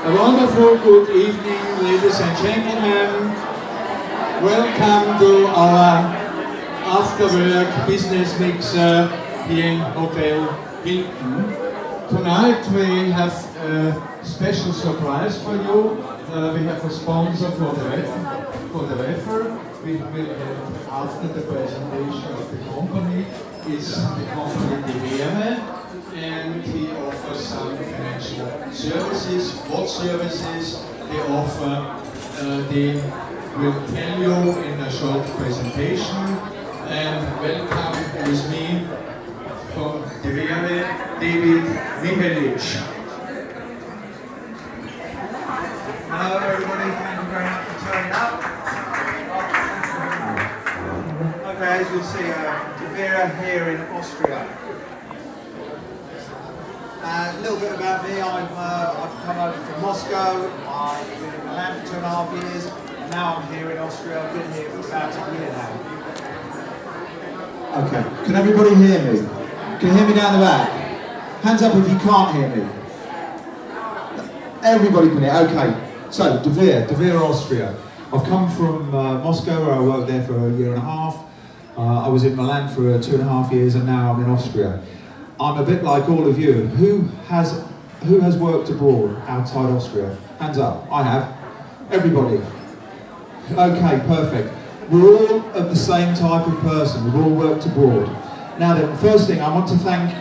A wonderful good evening, ladies and gentlemen. Welcome to our after-work business mixer here in Hotel Hilton. Tonight we have a special surprise for you. We have a sponsor for the wafer. We will have, after the presentation of the company, is the company deVere, and he offers some financial services. What services they offer, they will tell you in a short presentation. And welcome with me from deVere, David Mihelic. Hello everybody, thank you very much for turning up. Okay, as you'll see, deVere here in Austria. A little bit about me, I've come over from Moscow, I've been in Milan for 2.5 years, and now I'm here in Austria. I've been here for about a year now. Okay, can everybody hear me? Can you hear me down the back? Hands up if you can't hear me. Everybody can hear, okay. So, deVere Austria. I've come from Moscow, where I worked there for 1.5 years. I was in Milan for 2.5 years, and now I'm in Austria. I'm a bit like all of you. Who has worked abroad outside Austria? Hands up. I have. Everybody. Okay, perfect. We're all of the same type of person. We've all worked abroad. Now then, first thing, I want to thank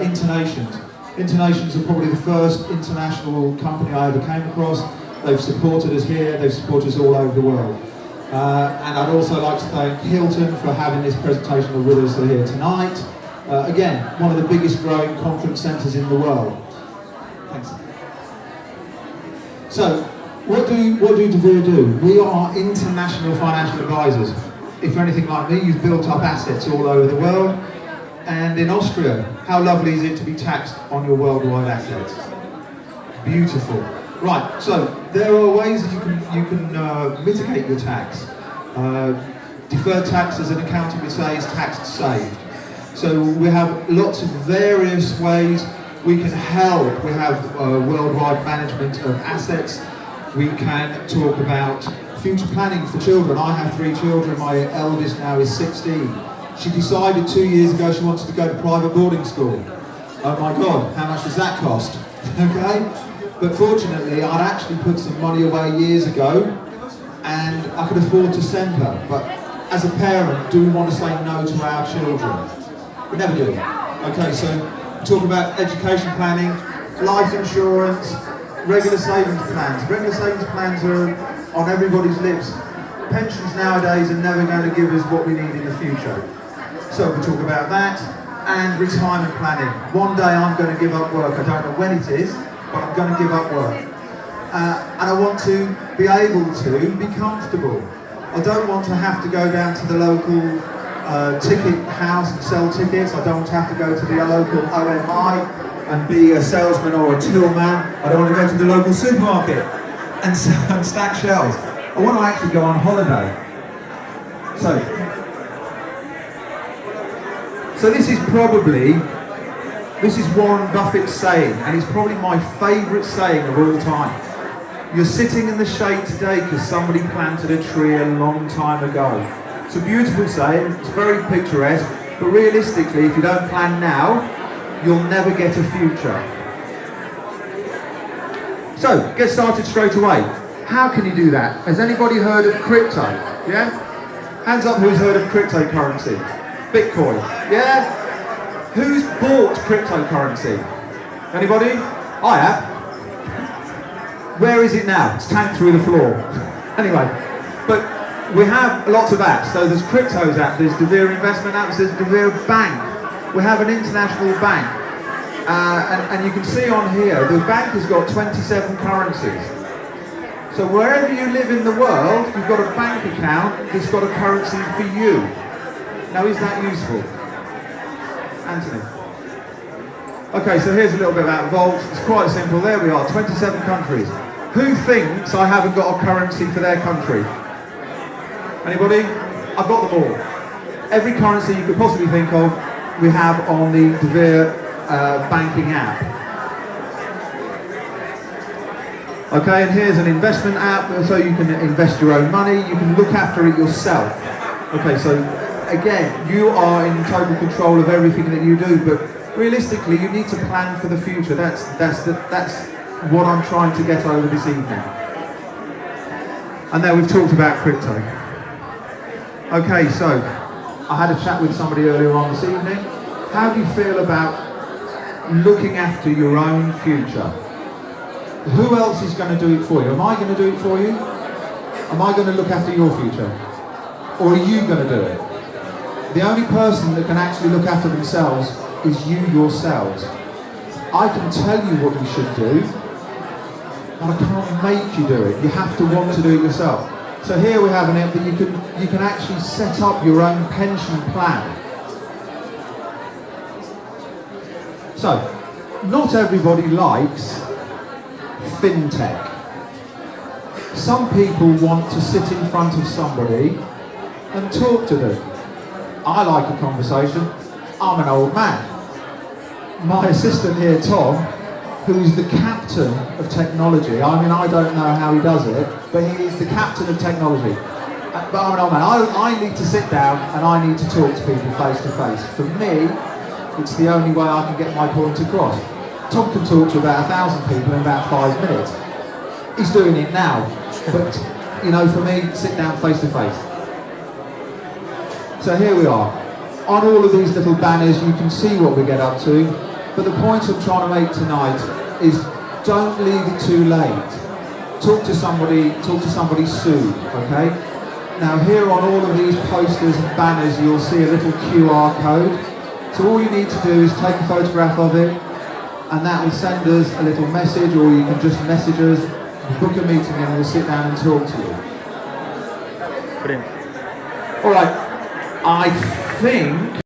Internations. Internations are probably the first international company I ever came across. They've supported us here, they've supported us all over the world. And I'd also like to thank Hilton for having this presentation with us here tonight. Again, one of the biggest growing conference centres in the world. Thanks. So, what do deVere do? We are international financial advisors. If you're anything like me, you've built up assets all over the world. And in Austria, how lovely is it to be taxed on your worldwide assets? Beautiful. Right, so there are ways that you can mitigate your tax. Deferred tax, as an accountant would say, is tax saved. So we have lots of various ways we can help. We have worldwide management of assets. We can talk about future planning for children. I have 3 children. My eldest now is 16. She decided 2 years ago she wanted to go to private boarding school. Oh my God, how much does that cost? Okay? But fortunately, I'd actually put some money away years ago, and I could afford to send her. But as a parent, do we want to say no to our children? We never do. Okay, so talk about education planning, life insurance, regular savings plans. Regular savings plans are on everybody's lips. Pensions nowadays are never going to give us what we need in the future. So we talk about that, and retirement planning. One day I'm going to give up work. I don't know when it is, but I'm going to give up work. And I want to be able to be comfortable. I don't want to have to go down to the local ticket house and sell tickets. I don't want to have to go to the local OMI and be a salesman or a tillman. I don't want to go to the local supermarket and stack shelves. I want to actually go on holiday. So this is Warren Buffett's saying, and it's probably my favourite saying of all time. You're sitting in the shade today because somebody planted a tree a long time ago. It's a beautiful saying, it's very picturesque, but realistically, if you don't plan now, you'll never get a future. So, get started straight away. How can you do that? Has anybody heard of crypto? Yeah? Hands up who's heard of cryptocurrency. Bitcoin. Yeah? Who's bought cryptocurrency? Anybody? I have. Where is it now? It's tanked through the floor. Anyway, but we have lots of apps. So there's Cryptos app, there's deVere investment apps, there's deVere Bank. We have an international bank. And you can see on here, the bank has got 27 currencies. So wherever you live in the world, you've got a bank account that's got a currency for you. Now, is that useful? Anthony? Okay, so here's a little bit about Vault. It's quite simple. There we are, 27 countries. Who thinks I haven't got a currency for their country? Anybody? I've got them all. Every currency you could possibly think of, we have on the deVere banking app. Okay, and here's an investment app, so you can invest your own money, you can look after it yourself. Okay, so again, you are in total control of everything that you do, but realistically, you need to plan for the future. That's what I'm trying to get over this evening. And then we've talked about crypto. Okay, so I had a chat with somebody earlier on this evening. How do you feel about looking after your own future? Who else is going to do it for you? Am I going to do it for you? Am I going to look after your future? Or are you going to do it? The only person that can actually look after themselves is you yourselves. I can tell you what you should do, but I can't make you do it. You have to want to do it yourself. So here we have an app that you can actually set up your own pension plan. So, not everybody likes fintech. Some people want to sit in front of somebody and talk to them. I like a conversation. I'm an old man. My assistant here, Tom, who's the captain of technology, I mean, I don't know how he does it, but he is the captain of technology. But I'm an old man. I need to sit down and I need to talk to people face to face. For me, it's the only way I can get my point across. Tom can talk to about 1,000 people in about 5 minutes. He's doing it now, but you know, for me, sit down face to face. So here we are. On all of these little banners, you can see what we get up to, but the point I'm trying to make tonight is don't leave it too late. Talk to somebody soon, okay? Now here on all of these posters and banners, you'll see a little QR code. So all you need to do is take a photograph of it, and that will send us a little message, or you can just message us, book a meeting, and we'll sit down and talk to you. Brilliant. All right, I think